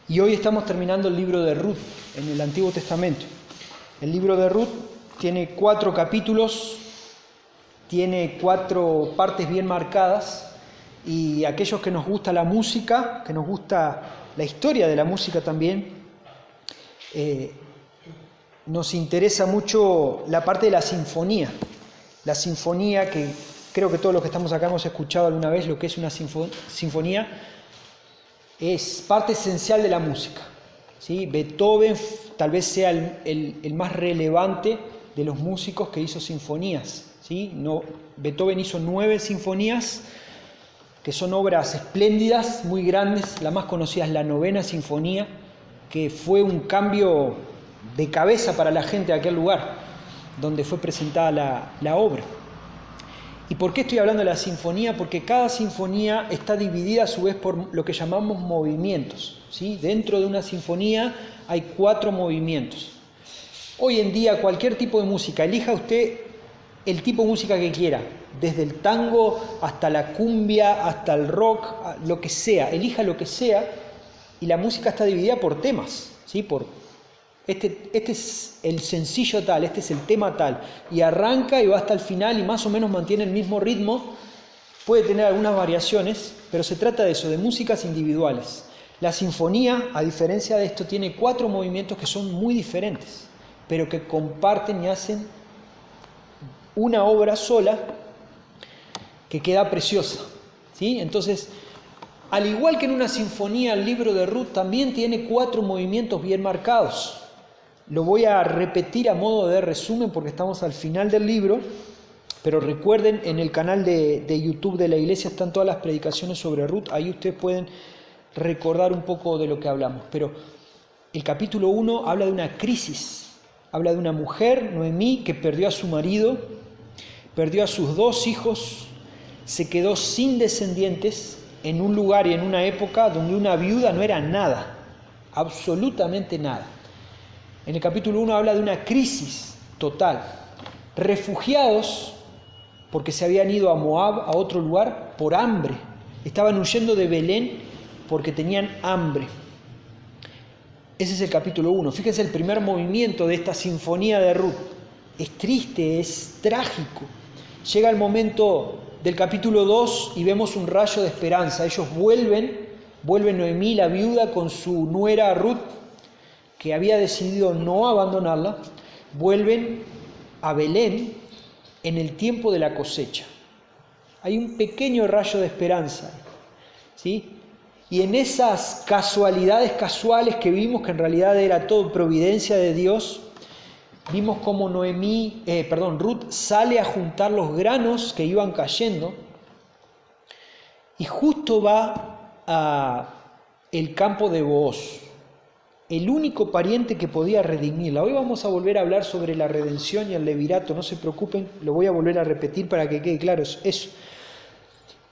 Y hoy estamos terminando el libro de Ruth en el Antiguo Testamento. El libro de Ruth tiene 4 capítulos, tiene 4 partes bien marcadas, y aquellos que nos gusta la música, que nos gusta la historia de la música también, nos interesa mucho la parte de la sinfonía. La sinfonía, que creo que todos los que estamos acá hemos escuchado alguna vez lo que es una sinfonía, es parte esencial de la música, ¿sí? Beethoven tal vez sea el más relevante de los músicos que hizo sinfonías, ¿sí? Beethoven hizo 9 sinfonías, que son obras espléndidas, muy grandes. La más conocida es la 9ª sinfonía, que fue un cambio de cabeza para la gente de aquel lugar, donde fue presentada la obra. ¿Y por qué estoy hablando de la sinfonía? Porque cada sinfonía está dividida a su vez por lo que llamamos movimientos, ¿sí? Dentro de una sinfonía hay 4 movimientos. Hoy en día cualquier tipo de música, elija usted el tipo de música que quiera, desde el tango hasta la cumbia, hasta el rock, lo que sea, elija lo que sea, y la música está dividida por temas, ¿sí? Este es el sencillo tal, este es el tema tal, y arranca y va hasta el final y más o menos mantiene el mismo ritmo. Puede tener algunas variaciones, pero se trata de eso, de músicas individuales. La sinfonía, a diferencia de esto, tiene 4 movimientos que son muy diferentes, pero que comparten y hacen una obra sola que queda preciosa, ¿sí? Entonces, al igual que en una sinfonía, el libro de Ruth también tiene 4 movimientos bien marcados. Lo voy a repetir a modo de resumen porque estamos al final del libro, pero recuerden, en el canal de YouTube de la iglesia están todas las predicaciones sobre Ruth, ahí ustedes pueden recordar un poco de lo que hablamos. Pero el capítulo 1 habla de una crisis, habla de una mujer, Noemí, que perdió a su marido, perdió a sus 2 hijos, se quedó sin descendientes en un lugar y en una época donde una viuda no era nada, absolutamente nada. En el capítulo 1 habla de una crisis total. Refugiados, porque se habían ido a Moab, a otro lugar, por hambre. Estaban huyendo de Belén porque tenían hambre. Ese es el capítulo 1. Fíjense el primer movimiento de esta sinfonía de Ruth. Es triste, es trágico. Llega el momento del capítulo 2 y vemos un rayo de esperanza. Ellos vuelven Noemí, la viuda, con su nuera Ruth, que había decidido no abandonarla, vuelven a Belén en el tiempo de la cosecha. Hay un pequeño rayo de esperanza, ¿sí? Y en esas casualidades casuales que vimos, que en realidad era todo providencia de Dios, vimos cómo Ruth sale a juntar los granos que iban cayendo y justo va a el campo de Booz, el único pariente que podía redimirla. Hoy vamos a volver a hablar sobre la redención y el levirato, no se preocupen, lo voy a volver a repetir para que quede claro eso.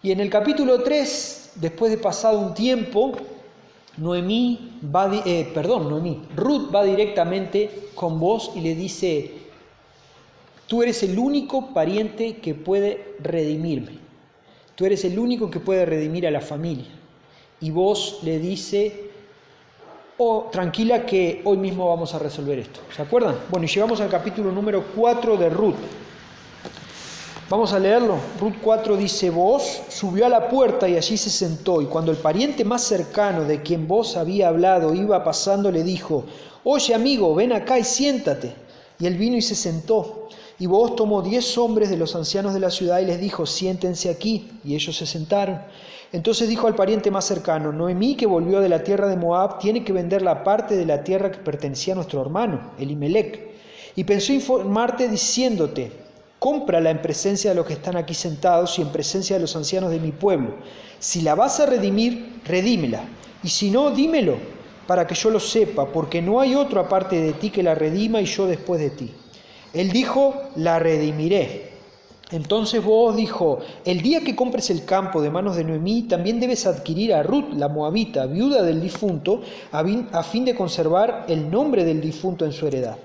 Y en el capítulo 3, después de pasado un tiempo, Ruth va directamente con Booz y le dice: tú eres el único pariente que puede redimirme, tú eres el único que puede redimir a la familia. Y Booz le dice: tranquila que hoy mismo vamos a resolver esto. ¿Se acuerdan? Bueno, y llegamos al capítulo número 4 de Ruth. Vamos a leerlo. Ruth 4 dice: Booz subió a la puerta y allí se sentó, y cuando el pariente más cercano de quien Booz había hablado iba pasando, le dijo: oye, amigo, ven acá y siéntate. Y él vino y se sentó. Y Booz tomó 10 hombres de los ancianos de la ciudad y les dijo: siéntense aquí. Y ellos se sentaron. Entonces dijo al pariente más cercano: Noemí, que volvió de la tierra de Moab, tiene que vender la parte de la tierra que pertenecía a nuestro hermano, Elimelec. Y pensó informarte diciéndote: cómprala en presencia de los que están aquí sentados y en presencia de los ancianos de mi pueblo. Si la vas a redimir, redímela. Y si no, dímelo, para que yo lo sepa, porque no hay otro aparte de ti que la redima y yo después de ti. Él dijo: la redimiré. Entonces Booz dijo: el día que compres el campo de manos de Noemí, también debes adquirir a Ruth, la moabita, viuda del difunto, a fin de conservar el nombre del difunto en su heredad.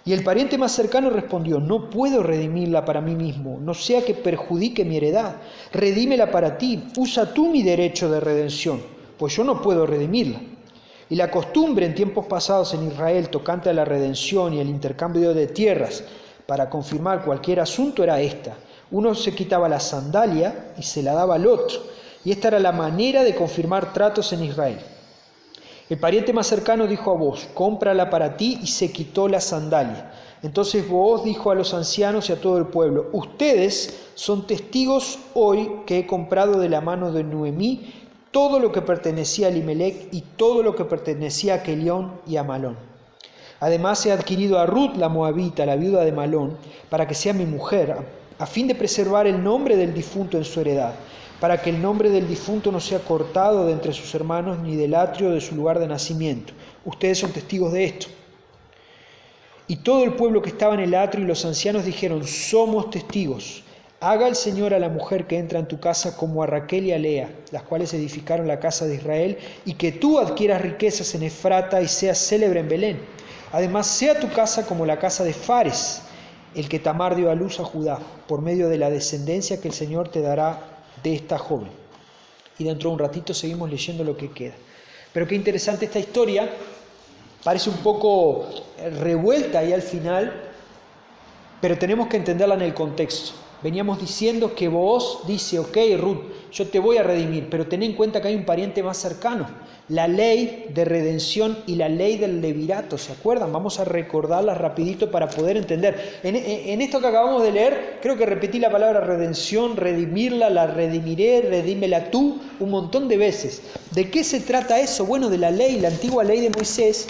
Y el pariente más cercano respondió: no puedo redimirla para mí mismo, no sea que perjudique mi heredad. Redímela para ti, usa tú mi derecho de redención, pues yo no puedo redimirla. Y la costumbre en tiempos pasados en Israel tocante a la redención y el intercambio de tierras para confirmar cualquier asunto era esta: uno se quitaba la sandalia y se la daba al otro, y esta era la manera de confirmar tratos en Israel. El pariente más cercano dijo a Booz: cómprala para ti, y se quitó la sandalia. Entonces Booz dijo a los ancianos y a todo el pueblo: ustedes son testigos hoy que he comprado de la mano de Noemí todo lo que pertenecía a Elimelec y todo lo que pertenecía a Quelión y a Malón. Además he adquirido a Ruth la moabita, la viuda de Malón, para que sea mi mujer, a fin de preservar el nombre del difunto en su heredad, para que el nombre del difunto no sea cortado de entre sus hermanos ni del atrio de su lugar de nacimiento. Ustedes son testigos de esto. Y todo el pueblo que estaba en el atrio y los ancianos dijeron: somos testigos. Haga el Señor a la mujer que entra en tu casa como a Raquel y a Lea, las cuales edificaron la casa de Israel, y que tú adquieras riquezas en Efrata y seas célebre en Belén. Además, sea tu casa como la casa de Fares, el que Tamar dio a luz a Judá, por medio de la descendencia que el Señor te dará de esta joven. Y dentro de un ratito seguimos leyendo lo que queda. Pero qué interesante esta historia, parece un poco revuelta ahí al final, pero tenemos que entenderla en el contexto. Veníamos diciendo que Booz dice: ok, Ruth, yo te voy a redimir, pero ten en cuenta que hay un pariente más cercano. La ley de redención y la ley del levirato, ¿se acuerdan? Vamos a recordarlas rapidito para poder entender. En esto que acabamos de leer, creo que repetí la palabra redención, redimirla, la redimiré, redímela tú, un montón de veces. ¿De qué se trata eso? Bueno, de la ley, la antigua ley de Moisés.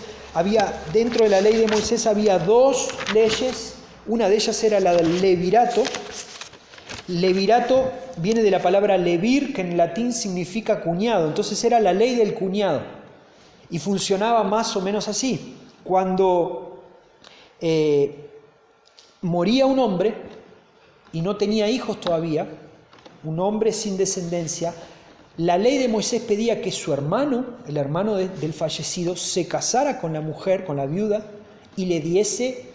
Dentro de la ley de Moisés había dos leyes. Una de ellas era la del levirato. Levirato viene de la palabra levir, que en latín significa cuñado. Entonces era la ley del cuñado. Y funcionaba más o menos así. Cuando moría un hombre y no tenía hijos todavía, un hombre sin descendencia, la ley de Moisés pedía que su hermano, el hermano del fallecido, se casara con la mujer, con la viuda, y le diese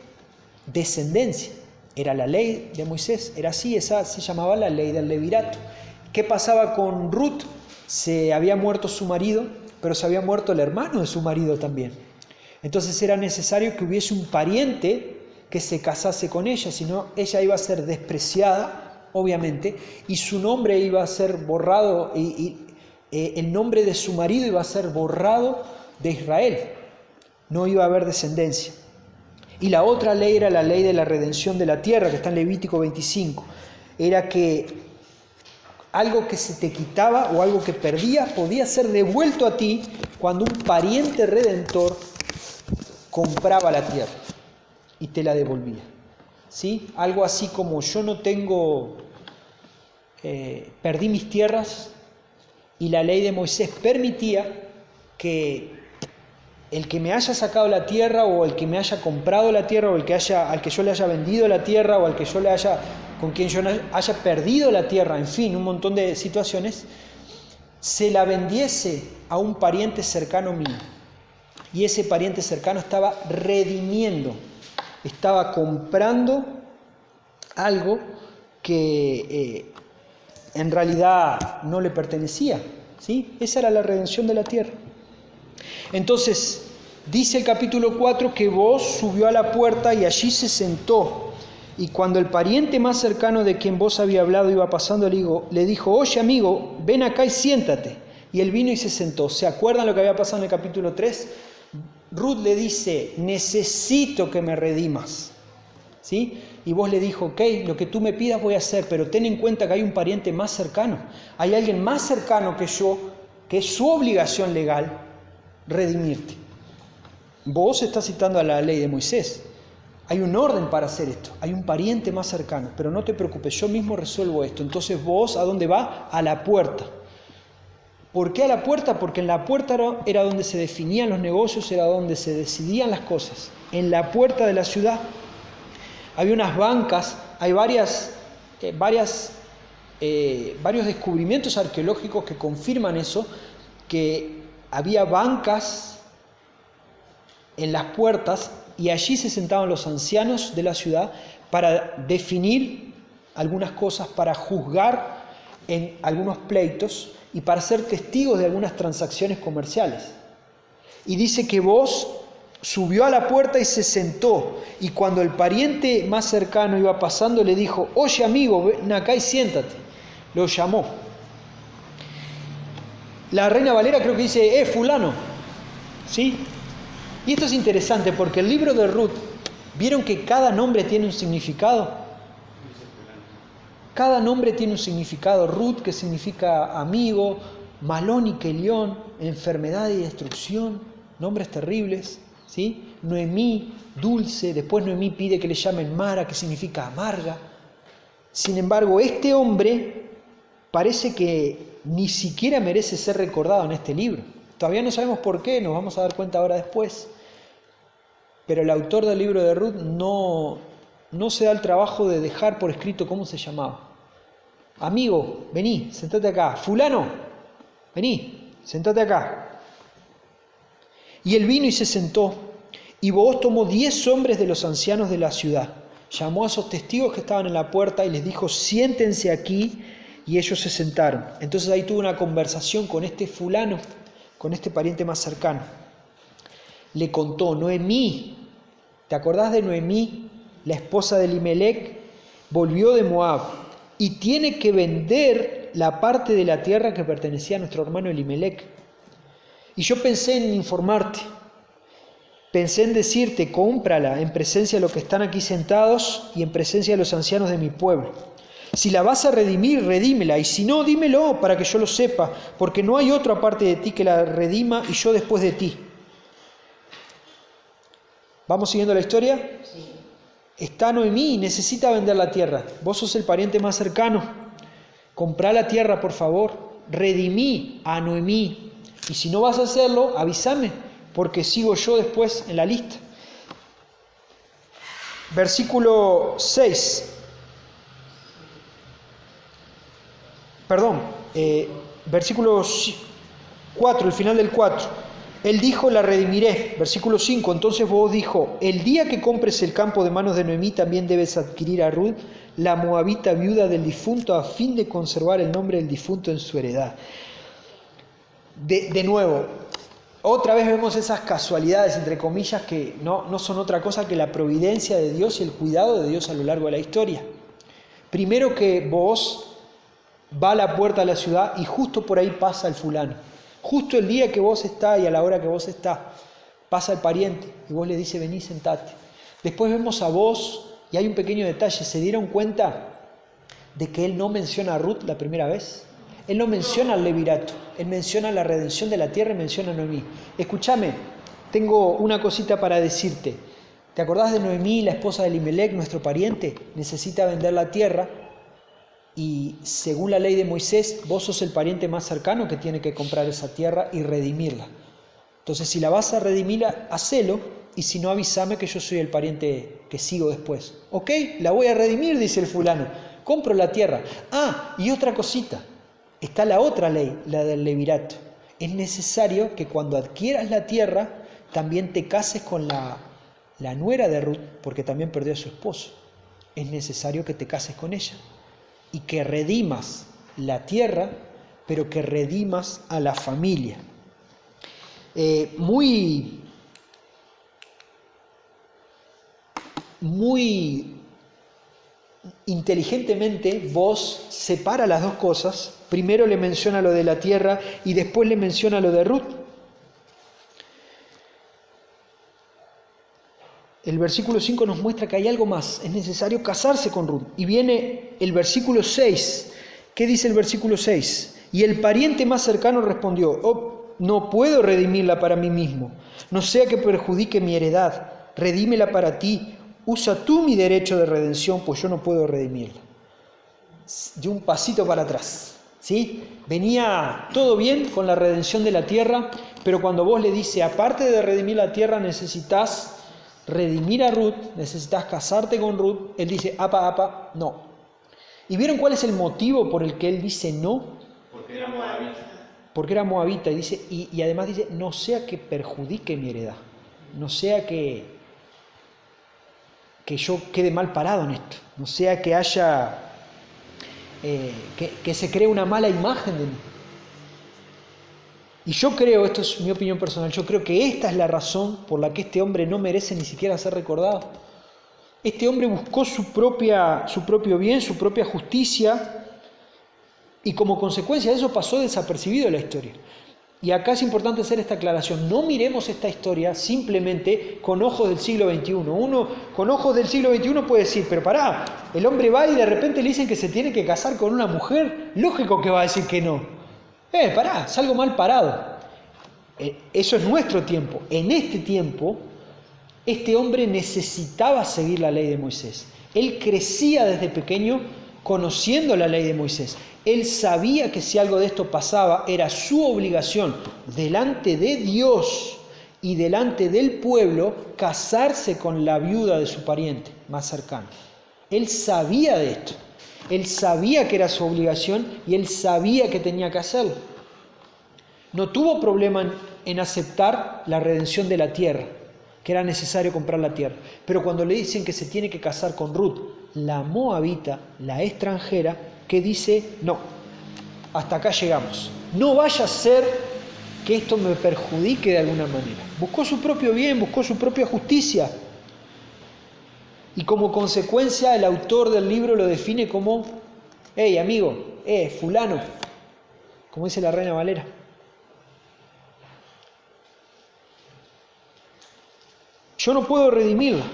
descendencia. Era la ley de Moisés, era así, esa se llamaba la ley del levirato. ¿Qué pasaba con Ruth? Se había muerto su marido, pero se había muerto el hermano de su marido también. Entonces era necesario que hubiese un pariente que se casase con ella, si no ella iba a ser despreciada, obviamente, y su nombre iba a ser borrado, y el nombre de su marido iba a ser borrado de Israel. No iba a haber descendencia. Y la otra ley era la ley de la redención de la tierra, que está en Levítico 25. Era que algo que se te quitaba o algo que perdías podía ser devuelto a ti cuando un pariente redentor compraba la tierra y te la devolvía. ¿Sí? Algo así como: yo no tengo, perdí mis tierras, y la ley de Moisés permitía que el que me haya sacado la tierra, o el que me haya comprado la tierra, o al que yo le haya vendido la tierra, o con quien yo haya perdido la tierra, en fin, un montón de situaciones, se la vendiese a un pariente cercano mío. Y ese pariente cercano estaba redimiendo, estaba comprando algo que en realidad no le pertenecía, ¿sí? Esa era la redención de la tierra. Entonces, dice el capítulo 4 que Booz subió a la puerta y allí se sentó. Y cuando el pariente más cercano de quien Booz había hablado iba pasando, le dijo: oye amigo, ven acá y siéntate. Y él vino y se sentó. ¿Se acuerdan lo que había pasado en el capítulo 3? Ruth le dice: necesito que me redimas, ¿sí? Y Booz le dijo: ok, lo que tú me pidas voy a hacer, pero ten en cuenta que hay un pariente más cercano. Hay alguien más cercano que yo, que es su obligación legal redimirte. Booz está citando a la ley de Moisés. Hay un orden para hacer esto. Hay un pariente más cercano. Pero no te preocupes, yo mismo resuelvo esto. Entonces Booz, ¿a dónde va? A la puerta. ¿Por qué a la puerta? Porque en la puerta era donde se definían los negocios, era donde se decidían las cosas. En la puerta de la ciudad había unas bancas. Hay varios descubrimientos arqueológicos que confirman eso, que había bancas en las puertas y allí se sentaban los ancianos de la ciudad para definir algunas cosas, para juzgar en algunos pleitos y para ser testigos de algunas transacciones comerciales. Y dice que Booz subió a la puerta y se sentó, y cuando el pariente más cercano iba pasando le dijo: oye amigo, ven acá y siéntate. Lo llamó. La Reina Valera creo que dice: fulano, ¿sí? Y esto es interesante porque el libro de Ruth, ¿vieron que cada nombre tiene un significado? Cada nombre tiene un significado. Ruth, que significa amigo; Malón y Kelión, enfermedad y destrucción, nombres terribles, ¿sí? Noemí, dulce; después Noemí pide que le llamen Mara, que significa amarga. Sin embargo, este hombre parece que ni siquiera merece ser recordado en este libro. Todavía no sabemos por qué, nos vamos a dar cuenta ahora después. Pero el autor del libro de Ruth no se da el trabajo de dejar por escrito cómo se llamaba. Amigo, vení, sentate acá. Fulano, vení, sentate acá. Y él vino y se sentó, y Booz tomó 10 hombres de los ancianos de la ciudad, llamó a esos testigos que estaban en la puerta y les dijo: siéntense aquí, y ellos se sentaron. Entonces ahí tuvo una conversación con este fulano, con este pariente más cercano. Le contó: Noemí, ¿te acordás de Noemí, la esposa de Elimelec? Volvió de Moab y tiene que vender la parte de la tierra que pertenecía a nuestro hermano Elimelec. Y yo pensé en informarte, pensé en decirte: cómprala en presencia de los que están aquí sentados y en presencia de los ancianos de mi pueblo. Si la vas a redimir, redímela, y si no, dímelo para que yo lo sepa, porque no hay otro aparte de ti que la redima, y yo después de ti. ¿Vamos siguiendo la historia? Sí. Está Noemí y necesita vender la tierra. Vos sos el pariente más cercano. Comprá la tierra, por favor. Redimí a Noemí. Y si no vas a hacerlo, avísame, porque sigo yo después en la lista. Versículo 6. Versículo 4, el final del 4. Él dijo: la redimiré. Versículo 5. Entonces Booz dijo: el día que compres el campo de manos de Noemí, también debes adquirir a Ruth, la moabita viuda del difunto, a fin de conservar el nombre del difunto en su heredad. De nuevo, otra vez vemos esas casualidades, entre comillas, que no son otra cosa que la providencia de Dios y el cuidado de Dios a lo largo de la historia. Primero, que Booz va a la puerta de la ciudad y justo por ahí pasa el fulano. Justo el día que vos estás y a la hora que vos estás, pasa el pariente y vos le dices: vení, sentate. Después vemos a Booz y hay un pequeño detalle. ¿Se dieron cuenta de que él no menciona a Ruth la primera vez? Él no menciona al levirato, él menciona la redención de la tierra y menciona a Noemí. Escúchame, tengo una cosita para decirte. ¿Te acordás de Noemí, la esposa de Elimelec, nuestro pariente? Necesita vender la tierra. Y según la ley de Moisés, vos sos el pariente más cercano que tiene que comprar esa tierra y redimirla. Entonces, si la vas a redimir, hacelo, y si no, avísame que yo soy el pariente que sigo después. Ok, la voy a redimir, dice el fulano. Compro la tierra. Y otra cosita. Está la otra ley, la del levirato. Es necesario que cuando adquieras la tierra, también te cases con la nuera de Ruth, porque también perdió a su esposo. Es necesario que te cases con ella. Y que redimas la tierra, pero que redimas a la familia. Muy inteligentemente Booz separa las dos cosas. Primero le menciona lo de la tierra y después le menciona lo de Ruth. El versículo 5 nos muestra que hay algo más, es necesario casarse con Ruth. Y viene el versículo 6. ¿Qué dice el versículo 6? Y el pariente más cercano respondió: no puedo redimirla para mí mismo, no sea que perjudique mi heredad. Redímela para ti, usa tú mi derecho de redención, pues yo no puedo redimirla. De un pasito para atrás, ¿sí? Venía todo bien con la redención de la tierra, pero cuando vos le dices: aparte de redimir la tierra, necesitas redimir a Ruth, necesitas casarte con Ruth, él dice: no. ¿Y vieron cuál es el motivo por el que él dice no? Porque era moabita. Porque era moabita, y además dice: no sea que perjudique mi heredad, no sea que que yo quede mal parado en esto, no sea que haya, que se cree una mala imagen de mí. Y yo creo, esto es mi opinión personal, yo creo que esta es la razón por la que este hombre no merece ni siquiera ser recordado. Este hombre buscó su propio bien, su propia justicia, y como consecuencia de eso pasó desapercibido la historia. Y acá es importante hacer esta aclaración. No miremos esta historia simplemente con ojos del siglo XXI. Uno con ojos del siglo XXI puede decir, pero pará, el hombre va y de repente le dicen que se tiene que casar con una mujer. Lógico que va a decir que no. Pará, salgo mal parado. Eso es nuestro tiempo. En este tiempo, este hombre necesitaba seguir la ley de Moisés. Él crecía desde pequeño conociendo la ley de Moisés. Él sabía que si algo de esto pasaba, era su obligación delante de Dios y delante del pueblo casarse con la viuda de su pariente más cercano. Él sabía de esto. Él sabía que era su obligación y él sabía que tenía que hacerlo. No tuvo problema en aceptar la redención de la tierra, que era necesario comprar la tierra. Pero cuando le dicen que se tiene que casar con Ruth, la moabita, la extranjera, que dice, no, hasta acá llegamos. No vaya a ser que esto me perjudique de alguna manera. Buscó su propio bien, buscó su propia justicia. Y como consecuencia, el autor del libro lo define como, hey amigo, fulano, como dice la Reina Valera. Yo no puedo redimirla.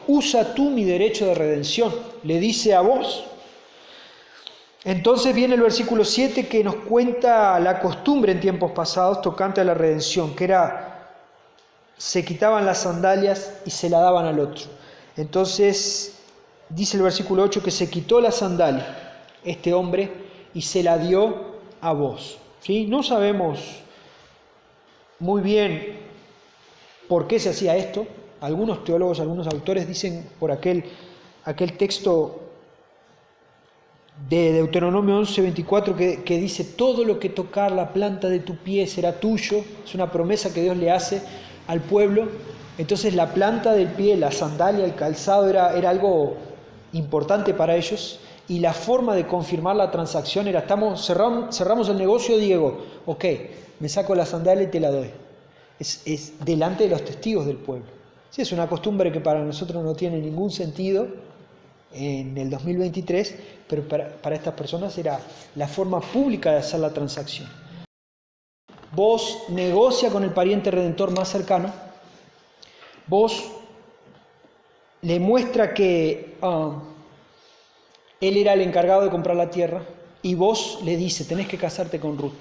Usa tú mi derecho de redención, le dice a vos. Entonces viene el versículo 7 que nos cuenta la costumbre en tiempos pasados tocante a la redención, que era, se quitaban las sandalias y se la daban al otro. Entonces dice el versículo 8 que se quitó la sandalia, este hombre, y se la dio a vos. ¿Sí? No sabemos muy bien por qué se hacía esto. Algunos teólogos, algunos autores dicen por aquel texto de Deuteronomio 11:24 que dice, todo lo que tocar la planta de tu pie será tuyo. Es una promesa que Dios le hace al pueblo. Entonces la planta del pie, la sandalia, el calzado era algo importante para ellos, y la forma de confirmar la transacción era, cerramos el negocio, Diego, ok, me saco la sandalia y te la doy. Es delante de los testigos del pueblo. Sí, es una costumbre que para nosotros no tiene ningún sentido en el 2023, pero para estas personas era la forma pública de hacer la transacción. Vos negocia con el pariente redentor más cercano, vos le muestra que él era el encargado de comprar la tierra, y vos le dice, tenés que casarte con Ruth.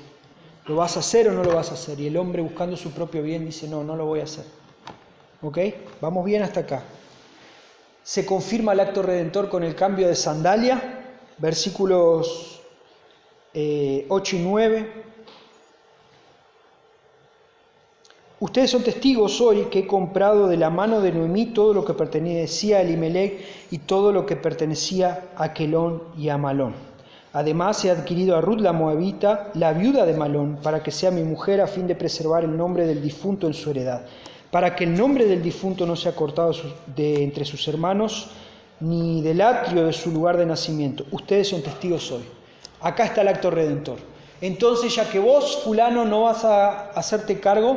¿Lo vas a hacer o no lo vas a hacer? Y el hombre, buscando su propio bien, dice, no lo voy a hacer. ¿Ok? Vamos bien hasta acá. Se confirma el acto redentor con el cambio de sandalia, versículos 8 y 9. Ustedes son testigos hoy que he comprado de la mano de Noemí todo lo que pertenecía a Elimelec y todo lo que pertenecía a Quelón y a Malón. Además he adquirido a Ruth la moabita, la viuda de Malón, para que sea mi mujer, a fin de preservar el nombre del difunto en su heredad, para que el nombre del difunto no sea cortado de entre sus hermanos, ni del atrio de su lugar de nacimiento. Ustedes son testigos hoy. Acá está el acto redentor. Entonces, ya que vos, fulano, no vas a hacerte cargo,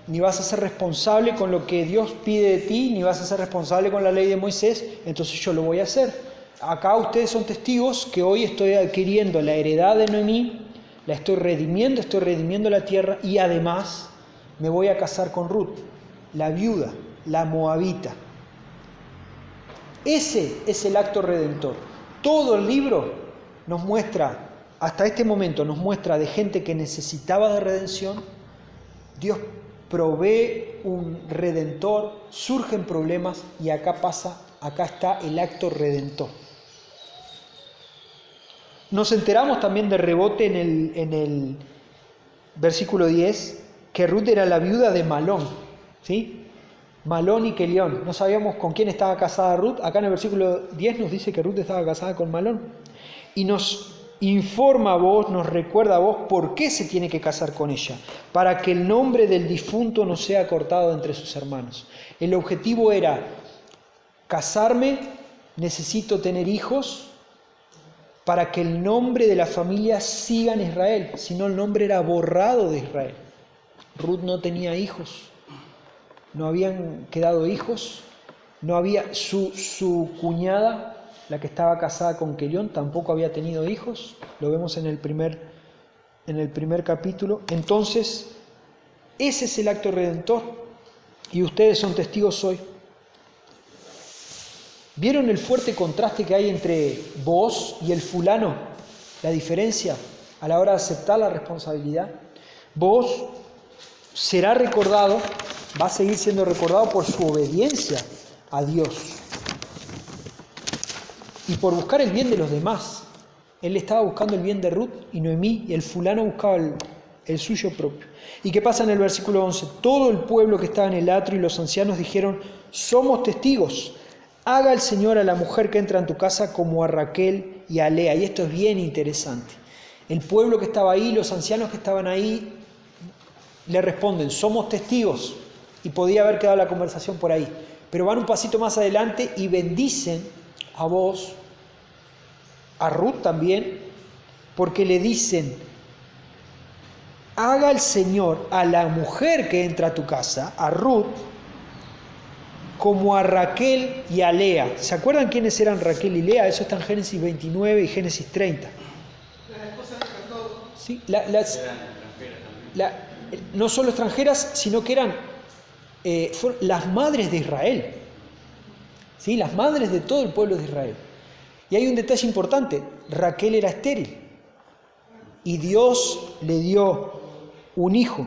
ni vas a ser responsable con lo que Dios pide de ti, ni vas a ser responsable con la ley de Moisés, entonces yo lo voy a hacer. Acá ustedes son testigos que hoy estoy adquiriendo la heredad de Noemí, la estoy redimiendo la tierra, y además me voy a casar con Ruth, la viuda, la moabita. Ese es el acto redentor. Todo el libro nos muestra, hasta este momento nos muestra de gente que necesitaba de redención. Dios provee un redentor, surgen problemas, y acá está el acto redentor. Nos enteramos también de rebote en el versículo 10 que Ruth era la viuda de Malón, ¿sí? Malón y Quelión. No sabíamos con quién estaba casada Ruth. Acá en el versículo 10 nos dice que Ruth estaba casada con Malón. Y nos informa a vos, nos recuerda a vos por qué se tiene que casar con ella. Para que el nombre del difunto no sea cortado entre sus hermanos. El objetivo era casarme, necesito tener hijos para que el nombre de la familia siga en Israel, si no el nombre era borrado de Israel. Ruth no tenía hijos, no habían quedado hijos, no había su cuñada, la que estaba casada con Quelión, tampoco había tenido hijos, lo vemos en el primer capítulo. Entonces, ese es el acto redentor y ustedes son testigos hoy. ¿Vieron el fuerte contraste que hay entre vos y el fulano? La diferencia a la hora de aceptar la responsabilidad. Vos será recordado, va a seguir siendo recordado por su obediencia a Dios y por buscar el bien de los demás. Él estaba buscando el bien de Ruth y Noemí, y el fulano buscaba el suyo propio. ¿Y qué pasa en el versículo 11? Todo el pueblo que estaba en el atrio y los ancianos dijeron: somos testigos. Haga el Señor a la mujer que entra en tu casa como a Raquel y a Lea. Y esto es bien interesante. El pueblo que estaba ahí, los ancianos que estaban ahí, le responden: somos testigos. Y podía haber quedado la conversación por ahí. Pero van un pasito más adelante y bendicen a vos, a Ruth también, porque le dicen: haga el Señor a la mujer que entra a tu casa, a Ruth, como a Raquel y a Lea. ¿Se acuerdan quiénes eran Raquel y Lea? Eso está en Génesis 29 y Génesis 30. Las esposas de Jacob. Sí, no solo extranjeras, sino que eran las madres de Israel. ¿Sí? Las madres de todo el pueblo de Israel. Y hay un detalle importante: Raquel era estéril y Dios le dio un hijo.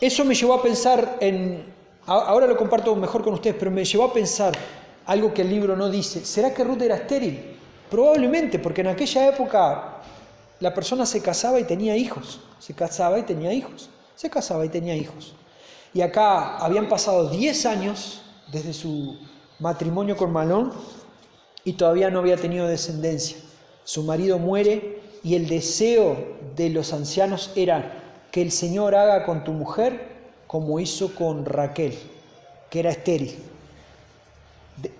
Eso me llevó a pensar ahora lo comparto mejor con ustedes, pero me llevó a pensar algo que el libro no dice. ¿Será que Ruth era estéril? Probablemente, porque en aquella época la persona se casaba y tenía hijos. Se casaba y tenía hijos. Se casaba y tenía hijos. Y acá habían pasado 10 años desde su matrimonio con Malón y todavía no había tenido descendencia. Su marido muere y el deseo de los ancianos era que el Señor haga con tu mujer como hizo con Raquel, que era estéril.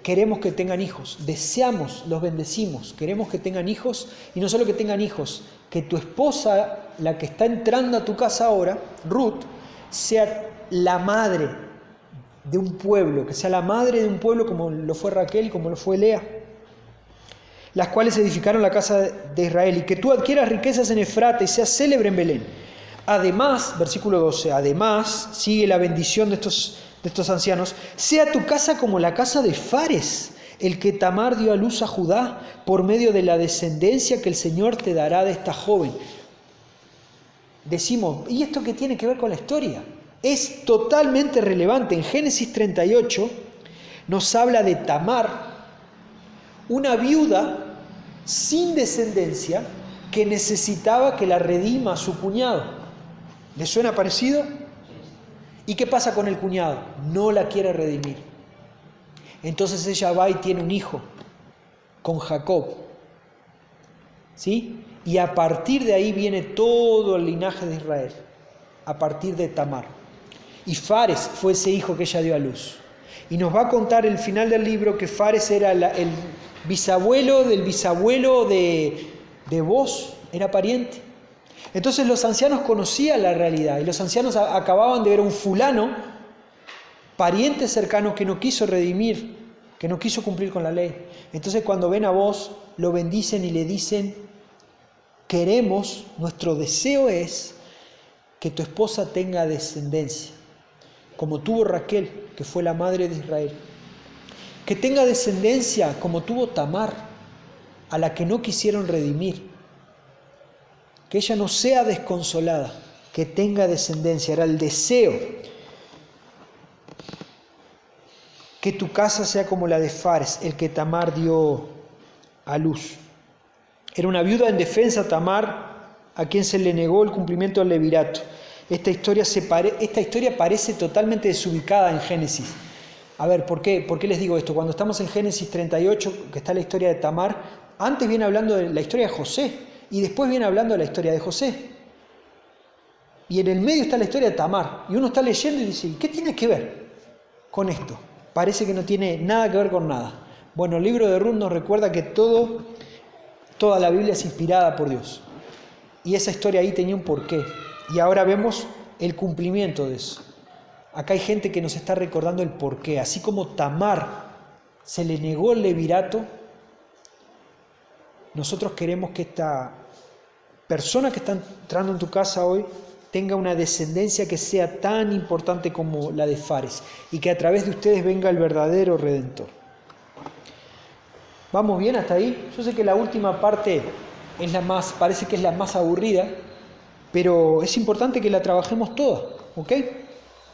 Queremos que tengan hijos, deseamos, los bendecimos, queremos que tengan hijos, y no solo que tengan hijos, que tu esposa, la que está entrando a tu casa ahora, Ruth, sea la madre de un pueblo, que sea la madre de un pueblo como lo fue Raquel y como lo fue Lea, las cuales edificaron la casa de Israel, y que tú adquieras riquezas en Efrata y seas célebre en Belén. Además, versículo 12, además, sigue la bendición de estos ancianos: sea tu casa como la casa de Fares, el que Tamar dio a luz a Judá, por medio de la descendencia que el Señor te dará de esta joven. Decimos, ¿y esto qué tiene que ver con la historia? Es totalmente relevante. En Génesis 38 nos habla de Tamar, una viuda sin descendencia que necesitaba que la redima a su cuñado. ¿Le suena parecido? ¿Y qué pasa con el cuñado? No la quiere redimir. Entonces ella va y tiene un hijo con Jacob. ¿Sí? Y a partir de ahí viene todo el linaje de Israel, a partir de Tamar. Y Fares fue ese hijo que ella dio a luz. Y nos va a contar el final del libro que Fares era el bisabuelo del bisabuelo de Boz, era pariente. Entonces los ancianos conocían la realidad, y los ancianos acababan de ver a un fulano, pariente cercano, que no quiso redimir, que no quiso cumplir con la ley. Entonces cuando ven a Boz, lo bendicen y le dicen: queremos, nuestro deseo es que tu esposa tenga descendencia, como tuvo Raquel, que fue la madre de Israel. Que tenga descendencia como tuvo Tamar, a la que no quisieron redimir. Que ella no sea desconsolada, que tenga descendencia. Era el deseo. Que tu casa sea como la de Fares, el que Tamar dio a luz. Era una viuda en defensa, Tamar, a quien se le negó el cumplimiento del levirato. Esta historia parece totalmente desubicada en Génesis. A ver, ¿por qué les digo esto? Cuando estamos en Génesis 38, que está la historia de Tamar, antes viene hablando de la historia de José, y después viene hablando de la historia de José. Y en el medio está la historia de Tamar. Y uno está leyendo y dice: ¿qué tiene que ver con esto? parece que no tiene nada que ver con nada. Bueno, el libro de Ruth nos recuerda que toda la Biblia es inspirada por Dios. Y esa historia ahí tenía un porqué. Y ahora vemos el cumplimiento de eso. Acá hay gente que nos está recordando el porqué. Así como Tamar se le negó el levirato, nosotros queremos que esta persona que está entrando en tu casa hoy tenga una descendencia que sea tan importante como la de Fares y que a través de ustedes venga el verdadero Redentor. ¿Vamos bien hasta ahí? Yo sé que la última parte es parece que es la más aburrida, pero es importante que la trabajemos toda, ¿ok?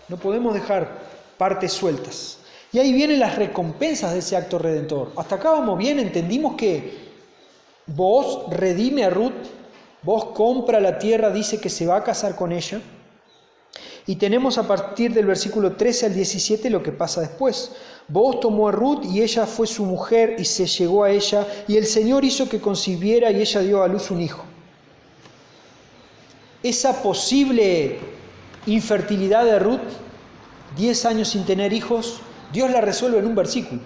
No podemos dejar partes sueltas. Y ahí vienen las recompensas de ese acto redentor. Hasta acá vamos bien, entendimos que Booz redime a Ruth, Booz compra la tierra, dice que se va a casar con ella. Y tenemos a partir del versículo 13 al 17 lo que pasa después. Booz tomó a Ruth y ella fue su mujer y se llegó a ella, y el Señor hizo que concibiera y ella dio a luz un hijo. Esa posible infertilidad de Ruth, 10 años sin tener hijos, Dios la resuelve en un versículo.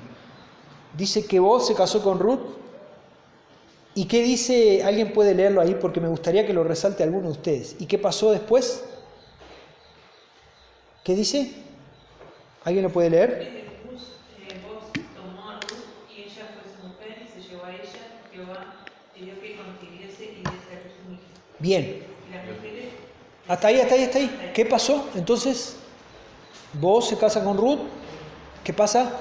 Dice que Booz se casó con Ruth. ¿Y qué dice? Alguien puede leerlo ahí porque me gustaría que lo resalte alguno de ustedes. ¿Y qué pasó después? ¿Qué dice? ¿Alguien lo puede leer? Booz tomó a Ruth y ella fue su mujer y se llevó a ella. Jehová pidió que concibiese y diese a luz un hijo. Bien. Y las mujeres... Hasta ahí. ¿Qué pasó? Entonces, Booz se casa con Ruth. ¿Qué pasa?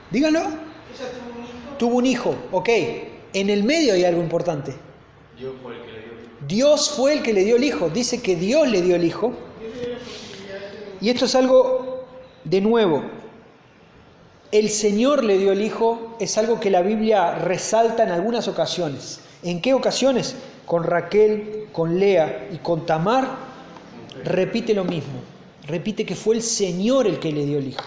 Díganlo. Ella tuvo un hijo. Tuvo un hijo, ok. En el medio hay algo importante. Dios fue el que le dio. Dios fue el que le dio el hijo. Dice que Dios le dio el hijo. Y esto es algo de nuevo. El Señor le dio el hijo, es algo que la Biblia resalta en algunas ocasiones. ¿En qué ocasiones? Con Raquel, con Lea y con Tamar, repite lo mismo. Repite que fue el Señor el que le dio el hijo.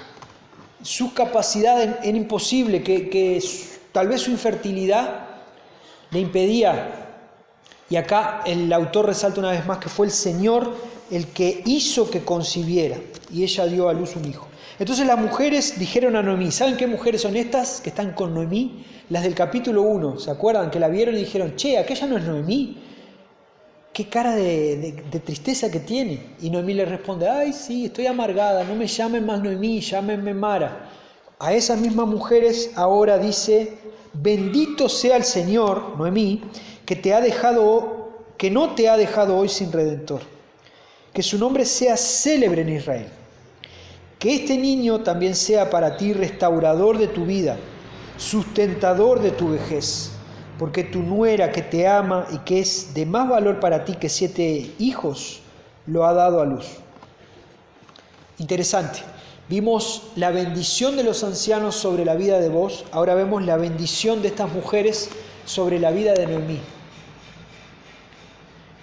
Su capacidad era imposible, que tal vez su infertilidad le impedía. Y acá el autor resalta una vez más que fue el Señor el que hizo que concibiera. Y ella dio a luz un hijo. Entonces las mujeres dijeron a Noemí, ¿saben qué mujeres son estas que están con Noemí? Las del capítulo 1, ¿se acuerdan? Que la vieron y dijeron, che, aquella no es Noemí. Qué cara de tristeza que tiene. Y Noemí le responde, ay, sí, estoy amargada, no me llamen más Noemí, llámenme Mara. A esas mismas mujeres ahora dice, bendito sea el Señor, Noemí, que no te ha dejado hoy sin redentor. Que su nombre sea célebre en Israel. Que este niño también sea para ti restaurador de tu vida, sustentador de tu vejez. Porque tu nuera que te ama y que es de más valor para ti que 7 hijos, lo ha dado a luz. Interesante. Vimos la bendición de los ancianos sobre la vida de Booz, ahora vemos la bendición de estas mujeres sobre la vida de Noemí.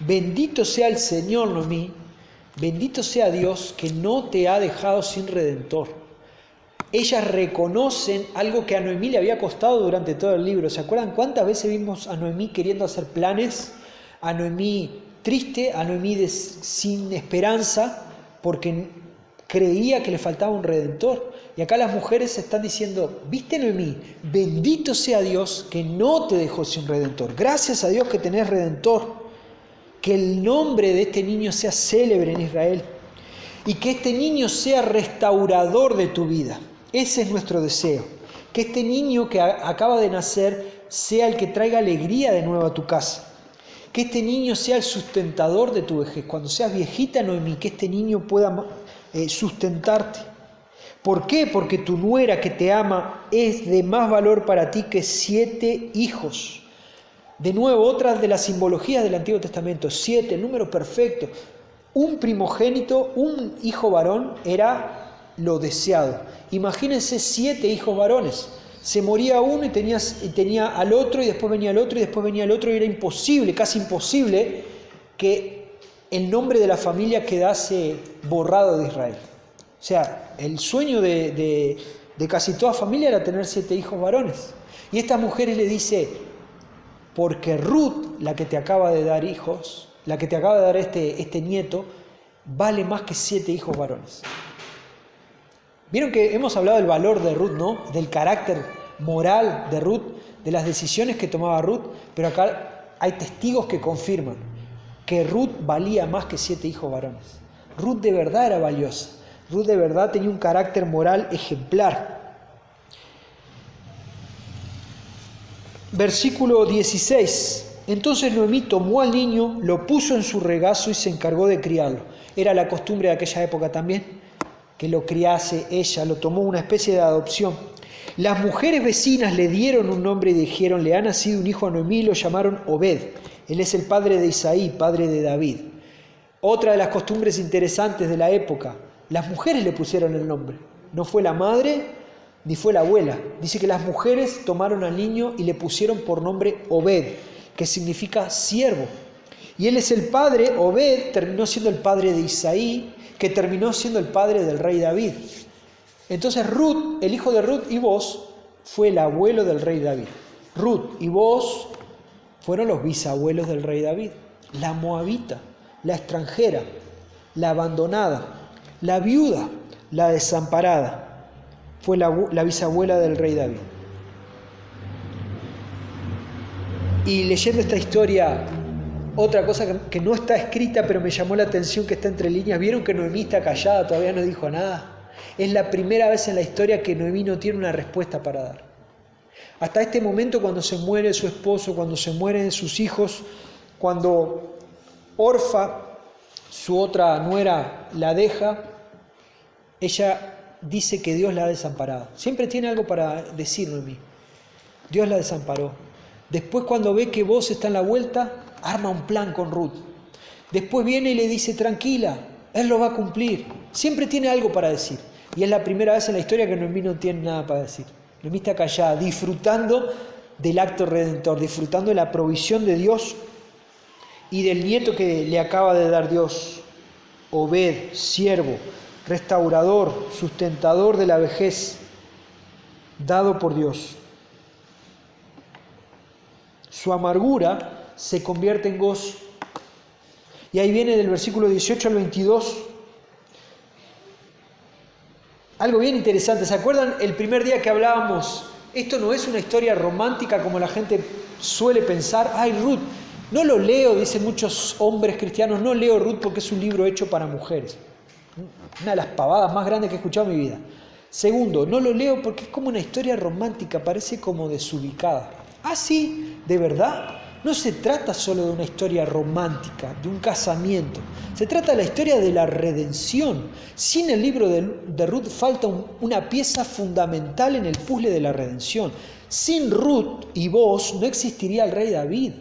Bendito sea el Señor, Noemí, bendito sea Dios que no te ha dejado sin redentor. Ellas reconocen algo que a Noemí le había costado durante todo el libro. ¿Se acuerdan cuántas veces vimos a Noemí queriendo hacer planes? A Noemí triste, a Noemí sin esperanza, porque creía que le faltaba un redentor. Y acá las mujeres están diciendo, ¿viste Noemí? Bendito sea Dios que no te dejó sin redentor. Gracias a Dios que tenés redentor. Que el nombre de este niño sea célebre en Israel. Y que este niño sea restaurador de tu vida. Ese es nuestro deseo. Que este niño que acaba de nacer sea el que traiga alegría de nuevo a tu casa. Que este niño sea el sustentador de tu vejez. Cuando seas viejita, Noemí, que este niño pueda sustentarte. ¿Por qué? Porque tu nuera que te ama es de más valor para ti que 7 hijos. De nuevo, otra de las simbologías del Antiguo Testamento, 7, el número perfecto. Un primogénito, un hijo varón, era lo deseado. Imagínense 7 hijos varones. Se moría uno y tenía al otro, y después venía el otro, y después venía el otro, y era imposible, casi imposible, que el nombre de la familia quedase borrado de Israel. O sea, el sueño de casi toda familia era tener 7 hijos varones. Y estas mujeres le dice, porque Ruth, la que te acaba de dar hijos, la que te acaba de dar este nieto, vale más que 7 hijos varones. Vieron que hemos hablado del valor de Ruth, ¿no? Del carácter moral de Ruth, de las decisiones que tomaba Ruth, pero acá hay testigos que confirman que Ruth valía más que 7 hijos varones. Ruth de verdad era valiosa. Ruth de verdad tenía un carácter moral ejemplar. Versículo 16. Entonces Noemí tomó al niño, lo puso en su regazo y se encargó de criarlo. Era la costumbre de aquella época también, que lo criase ella, lo tomó una especie de adopción. Las mujeres vecinas le dieron un nombre y dijeron, le ha nacido un hijo a Noemí, lo llamaron Obed. Él es el padre de Isaí, padre de David. Otra de las costumbres interesantes de la época, las mujeres le pusieron el nombre. No fue la madre ni fue la abuela. Dice que las mujeres tomaron al niño y le pusieron por nombre Obed, que significa siervo. Y él es el padre, Obed terminó siendo el padre de Isaí, que terminó siendo el padre del rey David. Entonces Ruth, el hijo de Ruth y Boz, fue el abuelo del rey David. Ruth y Boz fueron los bisabuelos del rey David. La moabita, la extranjera, la abandonada, la viuda, la desamparada, fue la bisabuela del rey David. Y leyendo esta historia, otra cosa que no está escrita, pero me llamó la atención, que está entre líneas. ¿Vieron que Noemí está callada, todavía no dijo nada? Es la primera vez en la historia que Noemí no tiene una respuesta para dar. Hasta este momento, cuando se muere su esposo, cuando se mueren sus hijos, cuando Orfa, su otra nuera, la deja, ella dice que Dios la ha desamparado. Siempre tiene algo para decir Noemí. Dios la desamparó. Después, cuando ve que Boz está en la vuelta, arma un plan con Ruth. Después viene y le dice, tranquila, Él lo va a cumplir. Siempre tiene algo para decir. Y es la primera vez en la historia que Noemí no tiene nada para decir. Noemí está callada, disfrutando del acto redentor, disfrutando de la provisión de Dios y del nieto que le acaba de dar Dios. Obed, siervo, restaurador, sustentador de la vejez, dado por Dios. Su amargura se convierte en gozo. Y ahí viene del versículo 18 al 22 algo bien interesante. ¿Se acuerdan el primer día que hablábamos? Esto no es una historia romántica como la gente suele pensar. Ay, Ruth, no lo leo, dicen muchos hombres cristianos, no leo Ruth porque es un libro hecho para mujeres. Una de las pavadas más grandes que he escuchado en mi vida. Segundo, no lo leo porque es como una historia romántica, parece como desubicada. Ah, sí, ¿de verdad? No se trata solo de una historia romántica, de un casamiento. Se trata de la historia de la redención. Sin el libro de Ruth falta una pieza fundamental en el puzzle de la redención. Sin Ruth y Boz no existiría el rey David.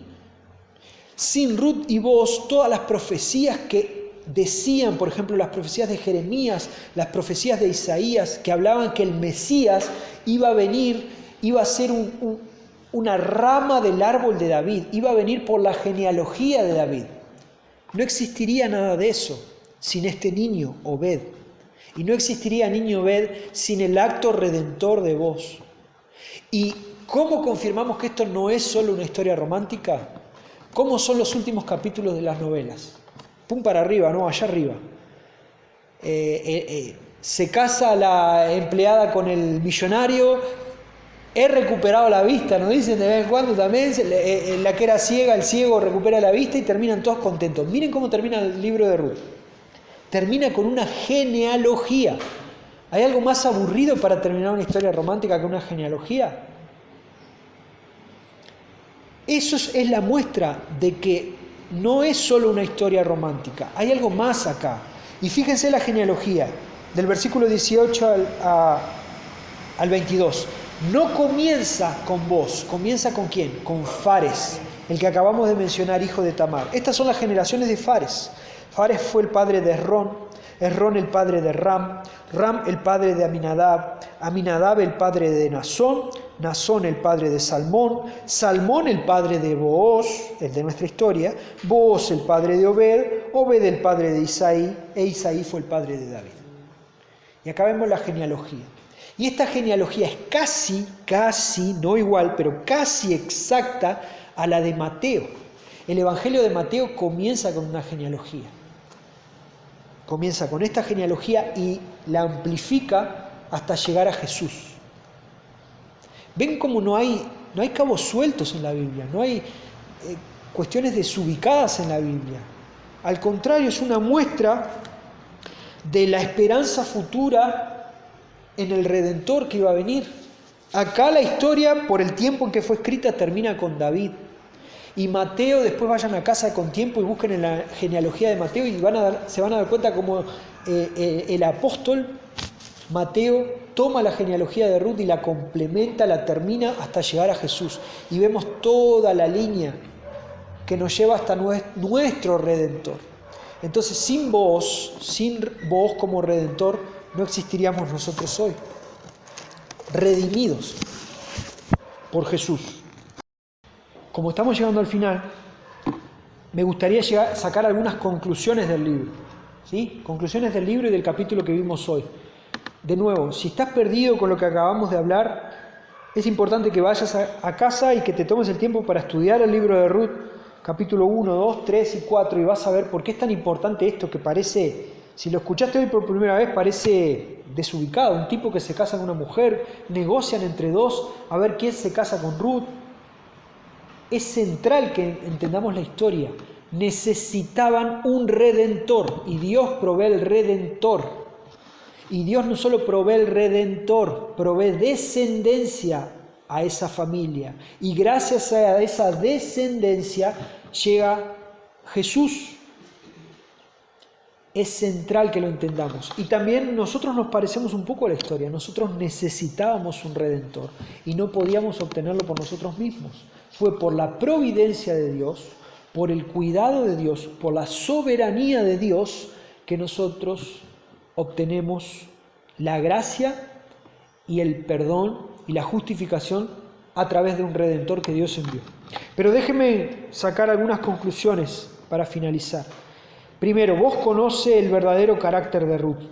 Sin Ruth y Boz, todas las profecías que decían, por ejemplo, las profecías de Jeremías, las profecías de Isaías, que hablaban que el Mesías iba a venir, iba a ser una rama del árbol de David, iba a venir por la genealogía de David. No existiría nada de eso sin este niño Obed. Y no existiría niño Obed sin el acto redentor de Boz. ¿Y cómo confirmamos que esto no es solo una historia romántica? ¿Cómo son los últimos capítulos de las novelas? Pum para arriba, no, allá arriba. Se casa la empleada con el millonario. He recuperado la vista, nos dicen de vez en cuando también. La que era ciega, el ciego recupera la vista y terminan todos contentos. Miren cómo termina el libro de Ruth. Termina con una genealogía. ¿Hay algo más aburrido para terminar una historia romántica que una genealogía? Eso es la muestra de que no es solo una historia romántica, hay algo más acá. Y fíjense la genealogía, del versículo 18 al 22. No comienza con Boz, comienza con ¿quién? Con Fares, el que acabamos de mencionar, hijo de Tamar. Estas son las generaciones de Fares. Fares fue el padre de Esrón el padre de Ram el padre de Aminadab, Aminadab el padre de Nazón, Nazón el padre de Salmón, Salmón el padre de Booz, el de nuestra historia, Booz el padre de Obed, Obed el padre de Isaí, e Isaí fue el padre de David. Y acá vemos la genealogía. Y esta genealogía es casi, no igual, pero casi exacta a la de Mateo. El Evangelio de Mateo comienza con una genealogía. Comienza con esta genealogía y la amplifica hasta llegar a Jesús. ¿Ven cómo no hay cabos sueltos en la Biblia? No hay cuestiones desubicadas en la Biblia. Al contrario, es una muestra de la esperanza futura en el Redentor que iba a venir. Acá la historia, por el tiempo en que fue escrita, termina con David. Y Mateo, después vayan a casa con tiempo y busquen en la genealogía de Mateo y se van a dar cuenta cómo el apóstol Mateo toma la genealogía de Ruth y la complementa, la termina hasta llegar a Jesús. Y vemos toda la línea que nos lleva hasta nuestro Redentor. Entonces, sin vos como Redentor, no existiríamos nosotros hoy. Redimidos por Jesús. Como estamos llegando al final, me gustaría sacar algunas conclusiones del libro. ¿Sí? Conclusiones del libro y del capítulo que vimos hoy. De nuevo, si estás perdido con lo que acabamos de hablar, es importante que vayas a casa y que te tomes el tiempo para estudiar el libro de Ruth, capítulo 1, 2, 3 y 4, y vas a ver por qué es tan importante esto que parece, si lo escuchaste hoy por primera vez, parece desubicado. Un tipo que se casa con una mujer, negocian entre dos a ver quién se casa con Ruth. Es central que entendamos la historia. Necesitaban un redentor y Dios provee el redentor. Y Dios no solo provee el redentor, provee descendencia a esa familia. Y gracias a esa descendencia llega Jesús. Es central que lo entendamos. Y también nosotros nos parecemos un poco a la historia. Nosotros necesitábamos un redentor y no podíamos obtenerlo por nosotros mismos. Fue por la providencia de Dios, por el cuidado de Dios, por la soberanía de Dios que nosotros obtenemos la gracia y el perdón y la justificación a través de un Redentor que Dios envió. Pero déjenme sacar algunas conclusiones para finalizar. Primero, vos conoces el verdadero carácter de Ruth.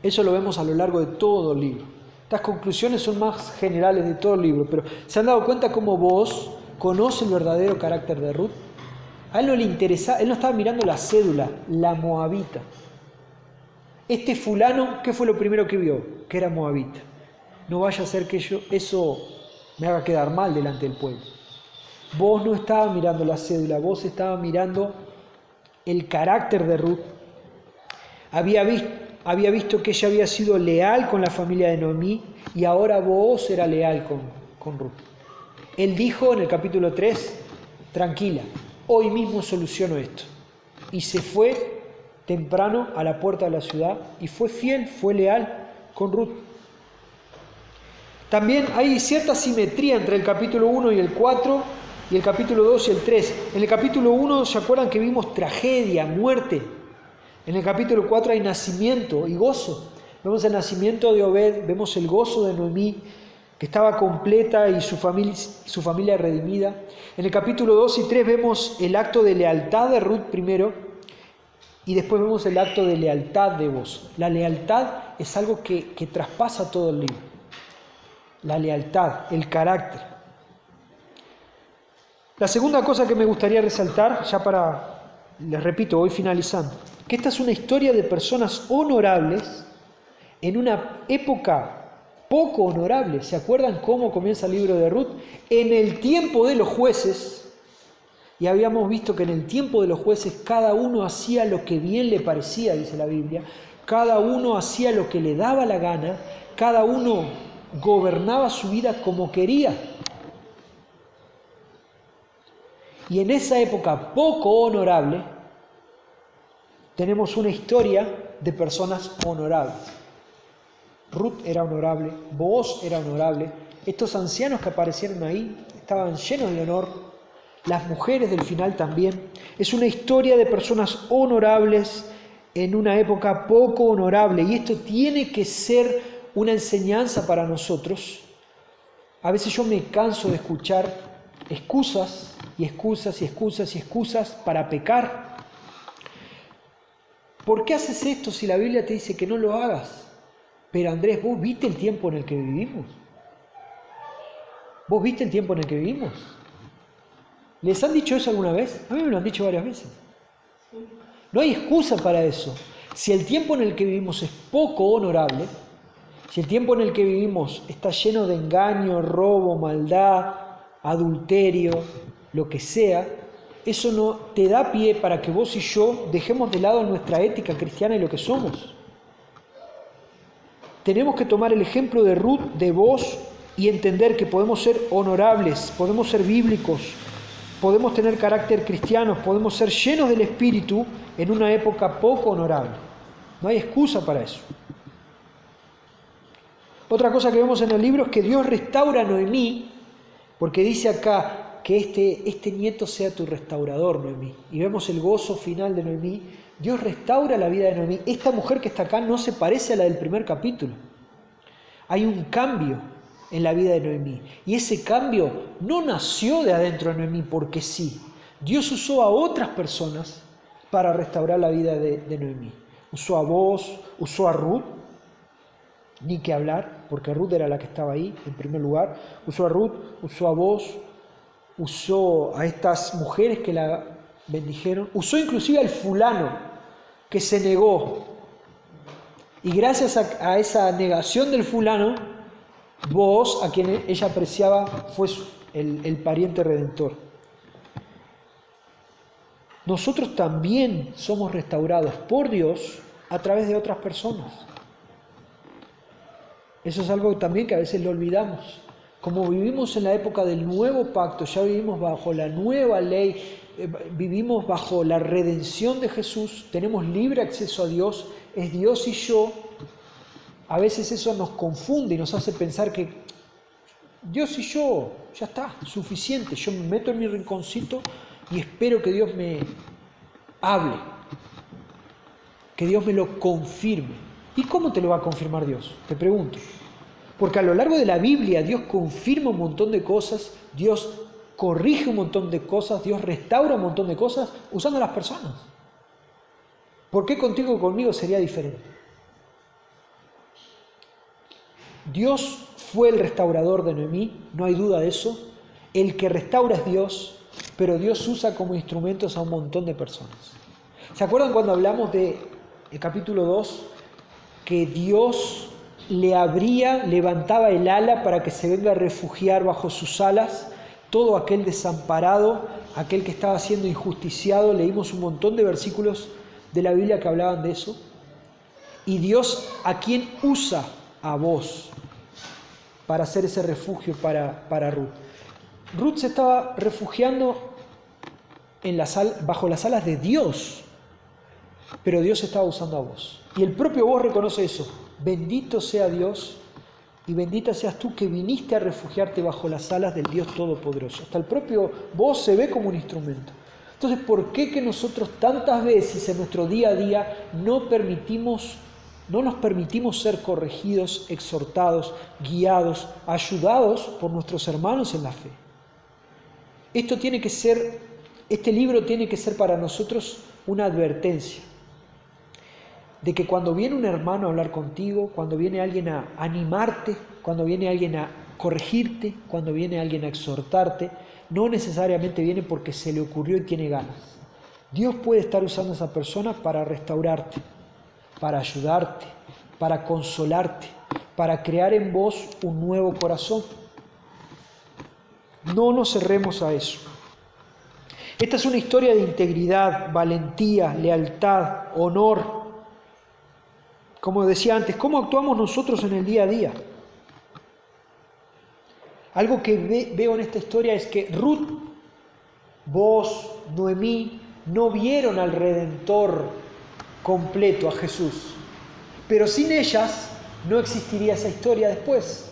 Eso lo vemos a lo largo de todo el libro. Estas conclusiones son más generales de todo el libro, pero ¿se han dado cuenta cómo vos conoces el verdadero carácter de Ruth? A él no le interesa, él no estaba mirando la cédula, la moabita. Este fulano, ¿qué fue lo primero que vio? Que era moabita. No vaya a ser que eso me haga quedar mal delante del pueblo. Vos no estabas mirando la cédula, vos estabas mirando el carácter de Ruth. Había visto que ella había sido leal con la familia de Noemí y ahora vos era leal con Ruth. Él dijo en el capítulo 3, tranquila, hoy mismo soluciono esto. Y se fue temprano a la puerta de la ciudad y fue fiel, fue leal con Ruth. También hay cierta simetría entre el capítulo 1 y el 4 y el capítulo 2 y el 3. En el capítulo 1, ¿se acuerdan que vimos tragedia, muerte? En el capítulo 4 hay nacimiento y gozo. Vemos el nacimiento de Obed, vemos el gozo de Noemí, que estaba completa y su familia redimida. En el capítulo 2 y 3 vemos el acto de lealtad de Ruth primero y después vemos el acto de lealtad de Boaz. La lealtad es algo que traspasa todo el libro. La lealtad, el carácter. La segunda cosa que me gustaría resaltar, les repito, voy finalizando, que esta es una historia de personas honorables en una época poco honorable. ¿Se acuerdan cómo comienza el libro de Ruth? En el tiempo de los jueces, y habíamos visto que en el tiempo de los jueces cada uno hacía lo que bien le parecía, dice la Biblia, cada uno hacía lo que le daba la gana, cada uno gobernaba su vida como quería. Y en esa época poco honorable, tenemos una historia de personas honorables. Ruth era honorable, Booz era honorable, estos ancianos que aparecieron ahí estaban llenos de honor, las mujeres del final también. Es una historia de personas honorables en una época poco honorable, y esto tiene que ser una enseñanza para nosotros. A veces yo me canso de escuchar excusas y excusas y excusas y excusas para pecar. ¿Por qué haces esto si la Biblia te dice que no lo hagas? Pero Andrés, ¿vos viste el tiempo en el que vivimos? ¿Vos viste el tiempo en el que vivimos? ¿Les han dicho eso alguna vez? A mí me lo han dicho varias veces. No hay excusa para eso. Si el tiempo en el que vivimos es poco honorable, Si el tiempo en el que vivimos está lleno de engaño, robo, maldad, adulterio, lo que sea, eso no te da pie para que vos y yo dejemos de lado nuestra ética cristiana y lo que somos. Tenemos que tomar el ejemplo de Ruth, de vos, y entender que podemos ser honorables, podemos ser bíblicos, podemos tener carácter cristiano, podemos ser llenos del Espíritu en una época poco honorable. No hay excusa para eso. Otra cosa que vemos en el libro es que Dios restaura a Noemí, porque dice acá que este nieto sea tu restaurador, Noemí. Y vemos el gozo final de Noemí. Dios restaura la vida de Noemí. Esta mujer que está acá no se parece a la del primer capítulo. Hay un cambio en la vida de Noemí. Y ese cambio no nació de adentro de Noemí porque sí. Dios usó a otras personas para restaurar la vida de Noemí. Usó a vos, usó a Ruth, ni que hablar, porque Ruth era la que estaba ahí en primer lugar. Usó a Ruth, usó a vos, usó a estas mujeres que la bendijeron, usó inclusive al fulano que se negó. Y gracias a esa negación del fulano, vos, a quien ella apreciaba, fue el pariente redentor. Nosotros también somos restaurados por Dios a través de otras personas. Eso es algo también que a veces lo olvidamos. Como vivimos en la época del nuevo pacto, ya vivimos bajo la nueva ley, vivimos bajo la redención de Jesús, tenemos libre acceso a Dios, es Dios y yo. A veces eso nos confunde y nos hace pensar que Dios y yo, ya está, suficiente. Yo me meto en mi rinconcito y espero que Dios me hable, que Dios me lo confirme. ¿Y cómo te lo va a confirmar Dios? Te pregunto. Porque a lo largo de la Biblia Dios confirma un montón de cosas, Dios corrige un montón de cosas, Dios restaura un montón de cosas usando a las personas. ¿Por qué contigo y conmigo sería diferente? Dios fue el restaurador de Noemí, no hay duda de eso. El que restaura es Dios, pero Dios usa como instrumentos a un montón de personas. ¿Se acuerdan cuando hablamos del capítulo 2? Que Dios levantaba el ala para que se venga a refugiar bajo sus alas todo aquel desamparado, aquel que estaba siendo injusticiado. Leímos un montón de versículos de la Biblia que hablaban de eso. Y Dios, ¿a quién usa? A vos, para hacer ese refugio para Ruth. Ruth se estaba refugiando bajo las alas de Dios, pero Dios estaba usando a vos. Y el propio vos reconoce eso. Bendito sea Dios y bendita seas tú que viniste a refugiarte bajo las alas del Dios Todopoderoso. Hasta el propio vos se ve como un instrumento. Entonces, ¿por qué que nosotros tantas veces en nuestro día a día no nos permitimos ser corregidos, exhortados, guiados, ayudados por nuestros hermanos en la fe? Este libro tiene que ser para nosotros una advertencia de que cuando viene un hermano a hablar contigo, cuando viene alguien a animarte, cuando viene alguien a corregirte, cuando viene alguien a exhortarte, no necesariamente viene porque se le ocurrió y tiene ganas. Dios puede estar usando a esa persona para restaurarte, para ayudarte, para consolarte, para crear en vos un nuevo corazón. No nos cerremos a eso. Esta es una historia de integridad, valentía, lealtad, honor. Como decía antes, ¿cómo actuamos nosotros en el día a día? Algo que veo en esta historia es que Ruth, vos, Noemí, no vieron al Redentor completo, a Jesús. Pero sin ellas no existiría esa historia después.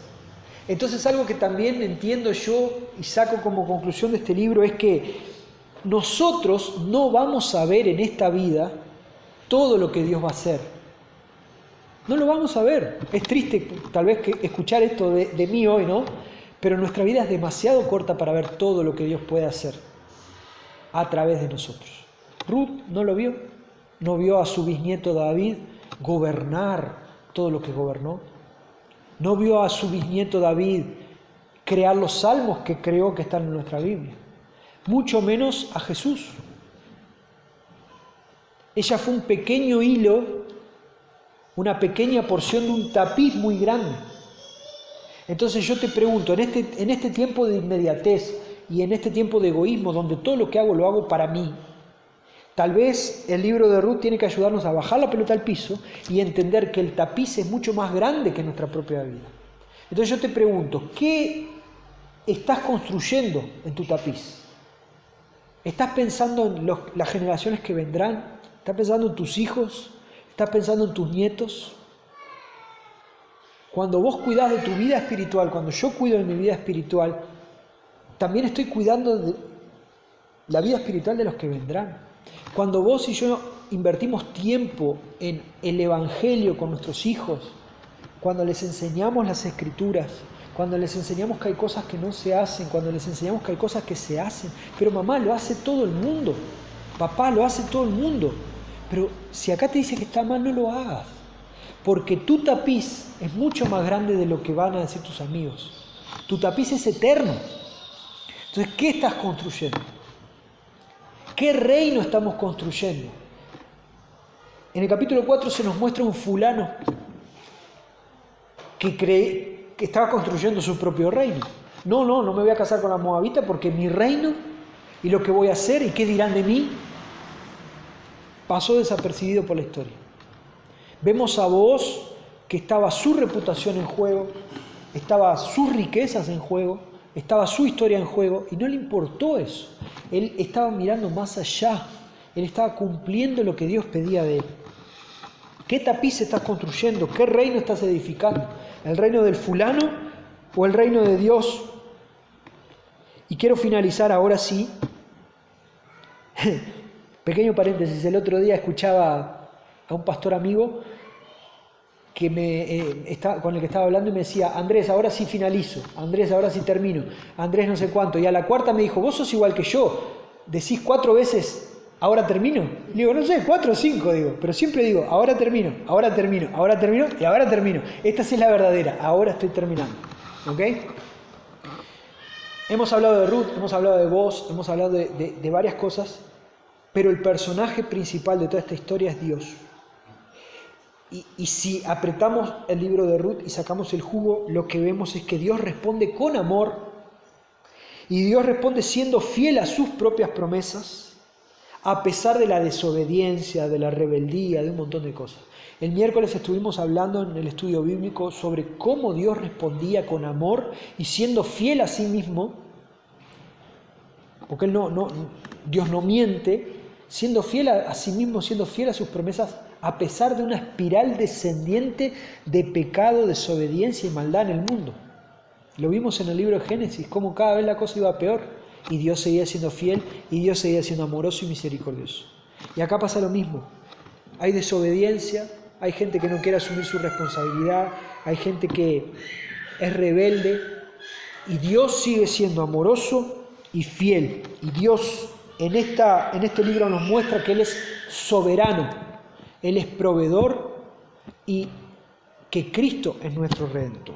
Entonces algo que también entiendo yo y saco como conclusión de este libro es que nosotros no vamos a ver en esta vida todo lo que Dios va a hacer. No lo vamos a ver. Es triste tal vez que escuchar esto de mí hoy, ¿no? Pero nuestra vida es demasiado corta para ver todo lo que Dios puede hacer a través de nosotros. Ruth no lo vio. No vio a su bisnieto David gobernar todo lo que gobernó. No vio a su bisnieto David crear los salmos que creó que están en nuestra Biblia. Mucho menos a Jesús. Ella fue un pequeño hilo una pequeña porción de un tapiz muy grande. Entonces yo te pregunto, en este tiempo de inmediatez y en este tiempo de egoísmo, donde todo lo que hago lo hago para mí, tal vez el libro de Ruth tiene que ayudarnos a bajar la pelota al piso y entender que el tapiz es mucho más grande que nuestra propia vida. Entonces yo te pregunto, ¿qué estás construyendo en tu tapiz? ¿Estás pensando en las generaciones que vendrán? ¿Estás pensando en tus hijos? ¿Estás pensando en tus nietos? Cuando vos cuidás de tu vida espiritual, cuando yo cuido de mi vida espiritual, también estoy cuidando de la vida espiritual de los que vendrán. Cuando vos y yo invertimos tiempo en el Evangelio con nuestros hijos, cuando les enseñamos las Escrituras, cuando les enseñamos que hay cosas que no se hacen, cuando les enseñamos que hay cosas que se hacen, pero mamá, lo hace todo el mundo, papá, lo hace todo el mundo, pero si acá te dice que está mal, no lo hagas, porque tu tapiz es mucho más grande de lo que van a decir tus amigos. Tu tapiz es eterno. Entonces, ¿qué estás construyendo? ¿Qué reino estamos construyendo? En el capítulo 4 se nos muestra un fulano que estaba construyendo su propio reino. No me voy a casar con la moabita porque mi reino y lo que voy a hacer y qué dirán de mí pasó desapercibido por la historia. Vemos a Booz que estaba su reputación en juego, estaba sus riquezas en juego, estaba su historia en juego y no le importó eso. Él estaba mirando más allá, él estaba cumpliendo lo que Dios pedía de él. ¿Qué tapiz estás construyendo? ¿Qué reino estás edificando? ¿El reino del fulano o el reino de Dios? Y quiero finalizar ahora sí. Pequeño paréntesis, el otro día escuchaba a un pastor amigo que con el que estaba hablando y me decía, Andrés, ahora sí finalizo, Andrés, ahora sí termino, Andrés no sé cuánto. Y a la cuarta me dijo, vos sos igual que yo, decís 4 veces, ahora termino. Y digo, no sé, 4 o 5 digo, pero siempre digo, ahora termino, ahora termino, ahora termino y ahora termino. Esta sí es la verdadera, ahora estoy terminando. ¿Ok? Hemos hablado de Ruth, hemos hablado de Booz, hemos hablado de varias cosas, pero el personaje principal de toda esta historia es Dios. Y si apretamos el libro de Ruth y sacamos el jugo, lo que vemos es que Dios responde con amor y Dios responde siendo fiel a sus propias promesas, a pesar de la desobediencia, de la rebeldía, de un montón de cosas. El miércoles estuvimos hablando en el estudio bíblico sobre cómo Dios respondía con amor y siendo fiel a sí mismo, porque Dios no miente, siendo fiel a sí mismo, siendo fiel a sus promesas, a pesar de una espiral descendiente de pecado, desobediencia y maldad en el mundo. Lo vimos en el libro de Génesis, cómo cada vez la cosa iba peor y Dios seguía siendo fiel y Dios seguía siendo amoroso y misericordioso. Y acá pasa lo mismo, hay desobediencia, hay gente que no quiere asumir su responsabilidad, hay gente que es rebelde y Dios sigue siendo amoroso y fiel. Y Dios en este libro nos muestra que Él es soberano, Él es proveedor y que Cristo es nuestro Redentor.